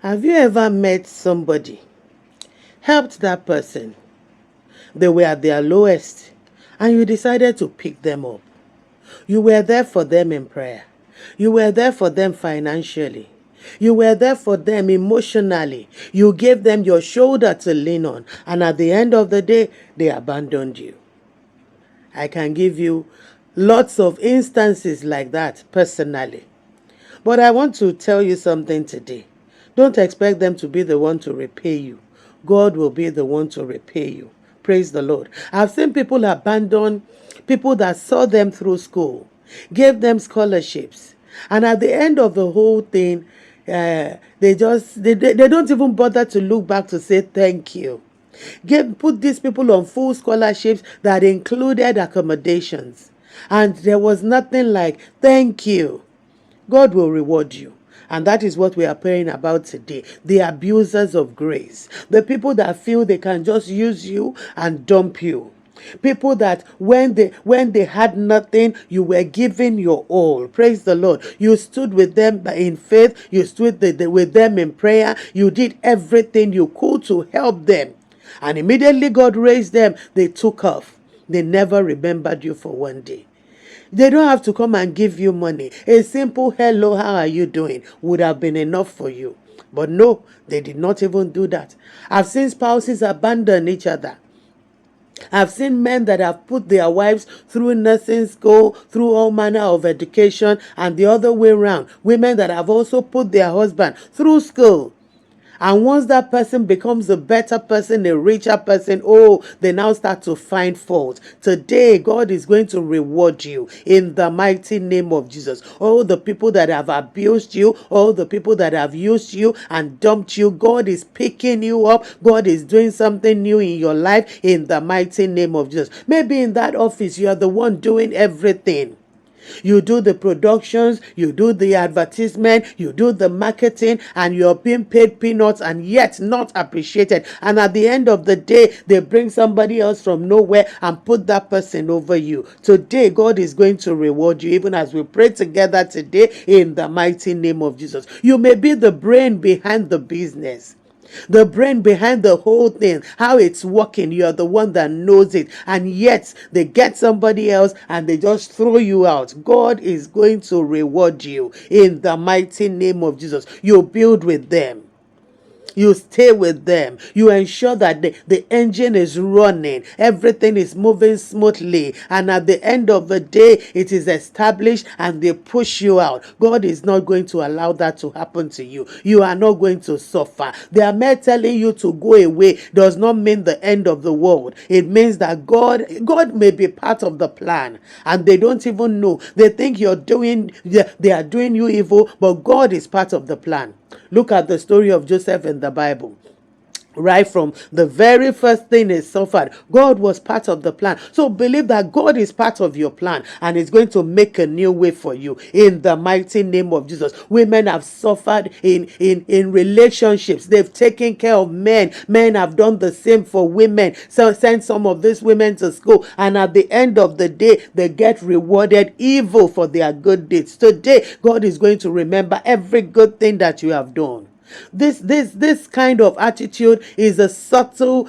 Have you ever met somebody, helped that person? They were at their lowest, and you decided to pick them up. You were there for them in prayer. You were there for them financially. You were there for them emotionally. You gave them your shoulder to lean on. And at the end of the day, they abandoned you. I can give you lots of instances like that personally. But I want to tell you something today. Don't expect them to be the one to repay you. God will be the one to repay you. Praise the Lord. I've seen people abandon people that saw them through school, gave them scholarships, and at the end of the whole thing, they don't even bother to look back to say thank you. Put these people on full scholarships that included accommodations, and there was nothing like thank you. God will reward you. And that is what we are praying about today. The abusers of grace. The people that feel they can just use you and dump you. People that when they had nothing, you were giving your all. Praise the Lord. You stood with them in faith. You stood with them in prayer. You did everything you could to help them. And immediately God raised them. They took off. They never remembered you for one day. They don't have to come and give you money. A simple hello, how are you doing would have been enough for you. But no, they did not even do that. I've seen spouses abandon each other. I've seen men that have put their wives through nursing school, through all manner of education, and the other way around. Women that have also put their husband through school. And once that person becomes a better person, a richer person, they now start to find fault. Today, God is going to reward you in the mighty name of Jesus. All the people that have abused you, all the people that have used you and dumped you, God is picking you up. God is doing something new in your life in the mighty name of Jesus. Maybe in that office, you are the one doing everything. You do the productions, you do the advertisement, you do the marketing, and you're being paid peanuts and yet not appreciated. And at the end of the day, they bring somebody else from nowhere and put that person over you. Today, God is going to reward you, even as we pray together today in the mighty name of Jesus. You may be the brain behind the business. The brain behind the whole thing, how it's working, you're the one that knows it, and yet they get somebody else and they just throw you out. God is going to reward you in the mighty name of Jesus. You build with them. You stay with them. You ensure that the engine is running. Everything is moving smoothly. And at the end of the day, it is established and they push you out. God is not going to allow that to happen to you. You are not going to suffer. They are mere telling you to go away does not mean the end of the world. It means that God may be part of the plan. And they don't even know. They think they are doing you evil, but God is part of the plan. Look at the story of Joseph in the Bible. Right from the very first thing he suffered, God was part of the plan. So believe that God is part of your plan and is going to make a new way for you in the mighty name of Jesus. Women have suffered in relationships. They've taken care of men. Men have done the same for women. So send some of these women to school, and at the end of the day, they get rewarded evil for their good deeds. Today, God is going to remember every good thing that you have done. This kind of attitude is a subtle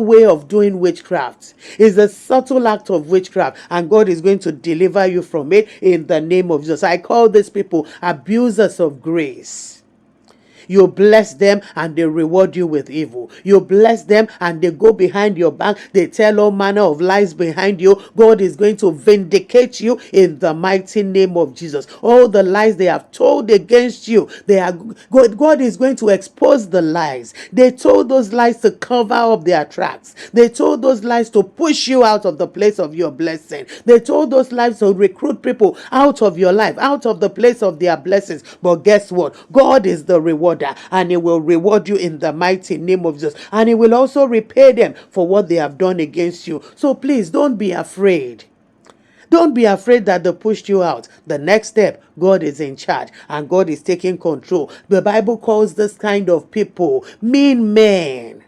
way of doing witchcraft. It's a subtle act of witchcraft, and God is going to deliver you from it in the name of Jesus. I call these people abusers of grace. You bless them and they reward you with evil. You bless them and they go behind your back. They tell all manner of lies behind you. God is going to vindicate you in the mighty name of Jesus. All the lies they have told against you, God is going to expose the lies. They told those lies to cover up their tracks. They told those lies to push you out of the place of your blessing. They told those lies to recruit people out of your life, out of the place of their blessings. But guess what? God is the rewarder, and he will reward you in the mighty name of Jesus. And he will also repay them for what they have done against you. So please don't be afraid. Don't be afraid that they pushed you out. The next step, God is in charge and God is taking control. The Bible calls this kind of people mean men.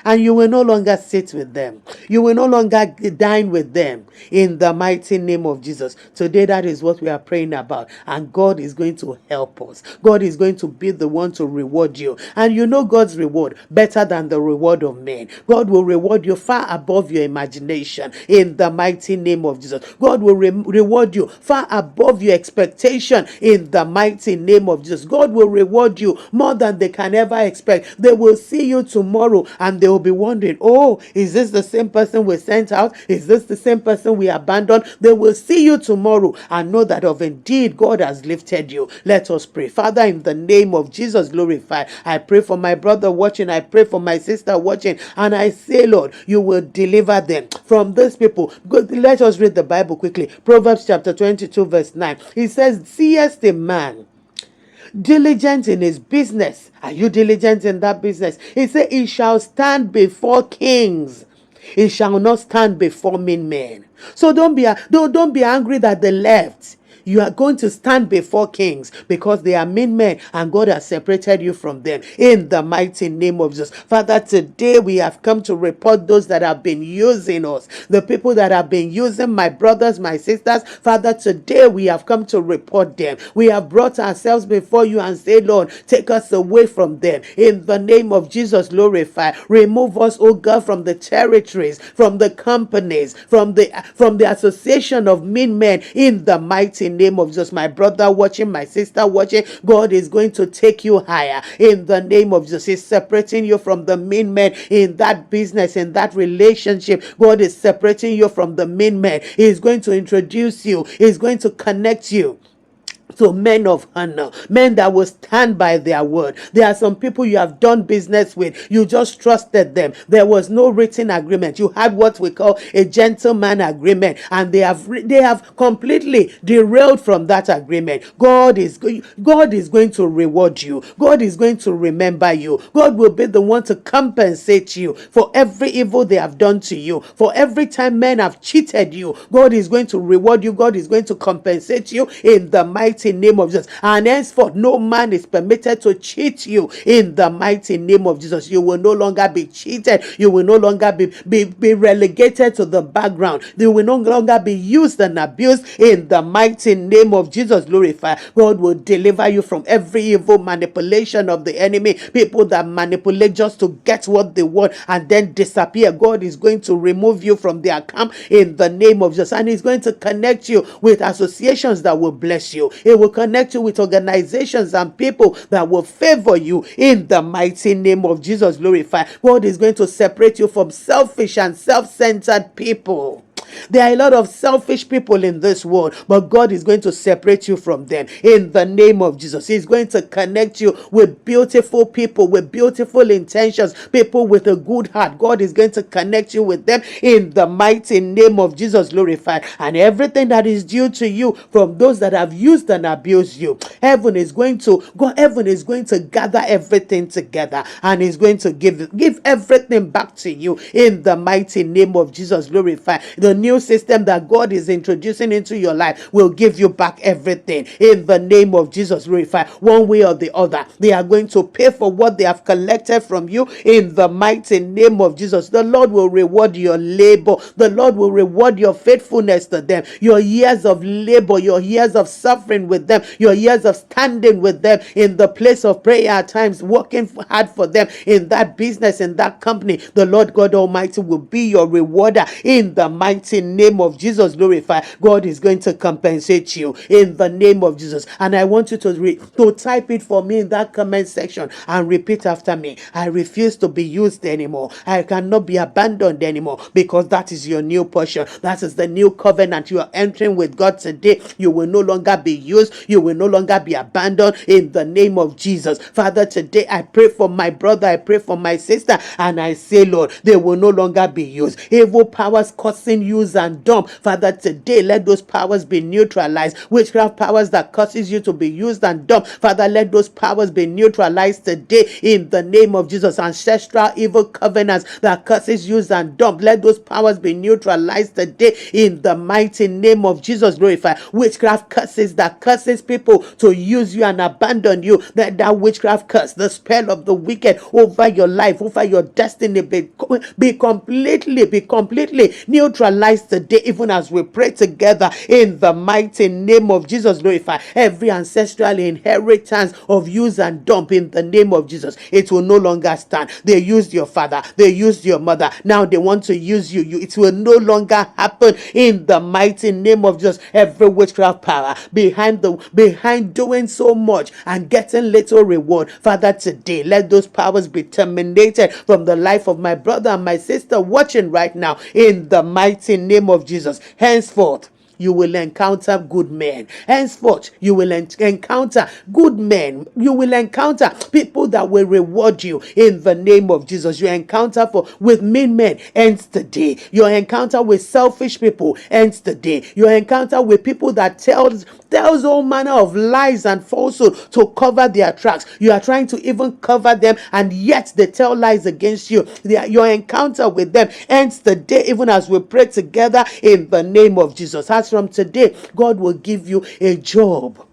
and you will no longer sit with them. You will no longer dine with them in the mighty name of Jesus. Today, that is what we are praying about, and God is going to help us. God is going to be the one to reward you, and you know God's reward better than the reward of men. God will reward you far above your imagination in the mighty name of Jesus. God will reward you far above your expectation in the mighty name of Jesus. God will reward you more than they can ever expect. They will see you tomorrow and they will be wondering, oh, is this the same person we sent out? Is this the same person we abandoned? They will see you tomorrow and know that of indeed God has lifted you. Let us pray. Father, in the name of Jesus, glorify. I pray for my brother watching. I pray for my sister watching. And I say, Lord, you will deliver them from these people. Let us read the Bible quickly. Proverbs chapter 22 verse 9. It says, seest a man diligent in his business. Are you diligent in that business? He said, he shall stand before kings. He shall not stand before mean men. So don't be angry that they left. You are going to stand before kings because they are mean men and God has separated you from them in the mighty name of Jesus. Father, today we have come to report those that have been using us, the people that have been using my brothers, my sisters. Father, today we have come to report them. We have brought ourselves before you and say, Lord, take us away from them in the name of Jesus. Glorify. Remove us, oh God, from the territories, from the companies, from the association of mean men in the mighty name of Jesus. My brother watching, my sister watching, God is going to take you higher in the name of Jesus. He's separating you from the mean men in that business, in that relationship. God is separating you from the mean men. He's going to introduce you. He's going to connect you to men of honor, men that will stand by their word. There are some people you have done business with. You just trusted them. There was no written agreement. You had what we call a gentleman agreement, and they have completely derailed from that agreement. God is going to reward you. God is going to remember you. God will be the one to compensate you for every evil they have done to you. For every time men have cheated you, God is going to reward you. God is going to compensate you in the mighty name of Jesus. And henceforth, no man is permitted to cheat you in the mighty name of Jesus. You will no longer be cheated. You will no longer be relegated to the background. You will no longer be used and abused in the mighty name of Jesus. Glorify. God will deliver you from every evil manipulation of the enemy. People that manipulate just to get what they want and then disappear. God is going to remove you from their camp in the name of Jesus. And He's going to connect you with associations that will bless you. It will connect you with organizations and people that will favor you in the mighty name of Jesus. Glorify. God is going to separate you from selfish and self-centered people. There are a lot of selfish people in this world, but God is going to separate you from them in the name of Jesus. He's going to connect you with beautiful people, with beautiful intentions, people with a good heart. God is going to connect you with them in the mighty name of Jesus. Glorified. And everything that is due to you from those that have used and abused you, heaven is going to gather everything together and is going to give everything back to you in the mighty name of Jesus. Glorified. The new system that God is introducing into your life will give you back everything in the name of Jesus. Glorify. One way or the other, they are going to pay for what they have collected from you in the mighty name of Jesus. The Lord will reward your labor. The Lord will reward your faithfulness to them, your years of labor, your years of suffering with them, your years of standing with them in the place of prayer at times, working hard for them in that business, in that company. The Lord God Almighty will be your rewarder in the mighty name of Jesus. Glorify. God is going to compensate you in the name of Jesus. And I want you to type it for me in that comment section and repeat after me. I refuse to be used anymore. I cannot be abandoned anymore, because that is your new portion. That is the new covenant you are entering with God today. You will no longer be used. You will no longer be abandoned in the name of Jesus. Father, today I pray for my brother. I pray for my sister. And I say, Lord, they will no longer be used. Evil powers causing you use and dump. Father, today let those powers be neutralized. Witchcraft powers that causes you to be used and dumped, Father, let those powers be neutralized today in the name of Jesus. Ancestral evil covenants that causes use and dump, let those powers be neutralized today in the mighty name of Jesus. Glorify witchcraft curses that curses people to use you and abandon you. That witchcraft curse, the spell of the wicked over your life, over your destiny, be completely neutralized today, even as we pray together in the mighty name of Jesus. Glorify every ancestral inheritance of use and dump in the name of Jesus. It will no longer stand. They used your father, they used your mother, now they want to use you. It will no longer happen in the mighty name of Jesus. Every witchcraft power behind doing so much and getting little reward, Father, today let those powers be terminated from the life of my brother and my sister watching right now in the mighty name of Jesus. Henceforth, you will encounter good men. Henceforth, you will encounter good men. You will encounter people that will reward you in the name of Jesus. Your encounter with mean men ends today. Your encounter with selfish people ends today. Your encounter with people that tells all manner of lies and falsehood to cover their tracks. You are trying to even cover them, and yet they tell lies against you. Your encounter with them ends today, even as we pray together in the name of Jesus. As from today, God will give you a job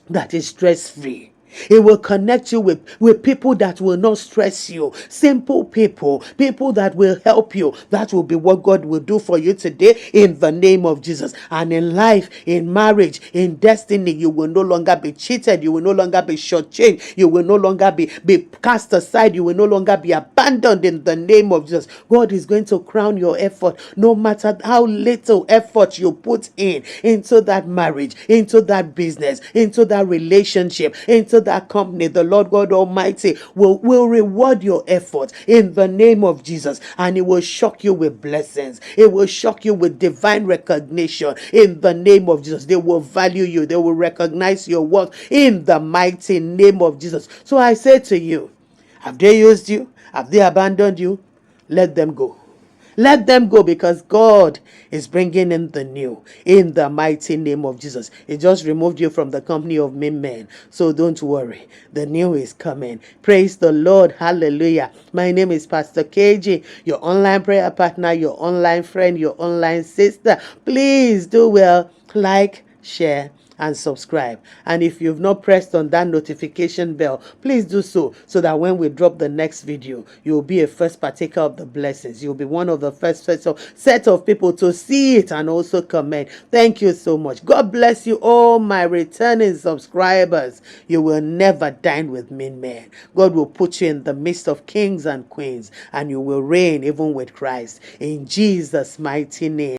that is stress-free. It will connect you with people that will not stress you. Simple people that will help you. That will be what God will do for you today in the name of Jesus. And in life, in marriage, in destiny, you will no longer be cheated. You will no longer be shortchanged. You will no longer be cast aside. You will no longer be abandoned in the name of Jesus. God is going to crown your effort, no matter how little effort you put into that marriage, into that business, into that relationship, into that company. The Lord God Almighty will reward your effort in the name of Jesus, and it will shock you with blessings. It will shock you with divine recognition in the name of Jesus. They will value you. They will recognize your worth in the mighty name of Jesus. So I say to you, have they used you? Have they abandoned you? Let them go. Let them go, because God is bringing in the new in the mighty name of Jesus. He just removed you from the company of mean men. So don't worry. The new is coming. Praise the Lord. Hallelujah. My name is Pastor KG, your online prayer partner, your online friend, your online sister. Please do well. Like, share, and subscribe. And if you've not pressed on that notification bell, please do so that when we drop the next video, you'll be a first partaker of the blessings. You'll be one of the first set of people to see it and also comment. Thank you so much. God bless you, all my returning subscribers. You will never dine with mean men. God will put you in the midst of kings and queens, and you will reign even with Christ. In Jesus' mighty name.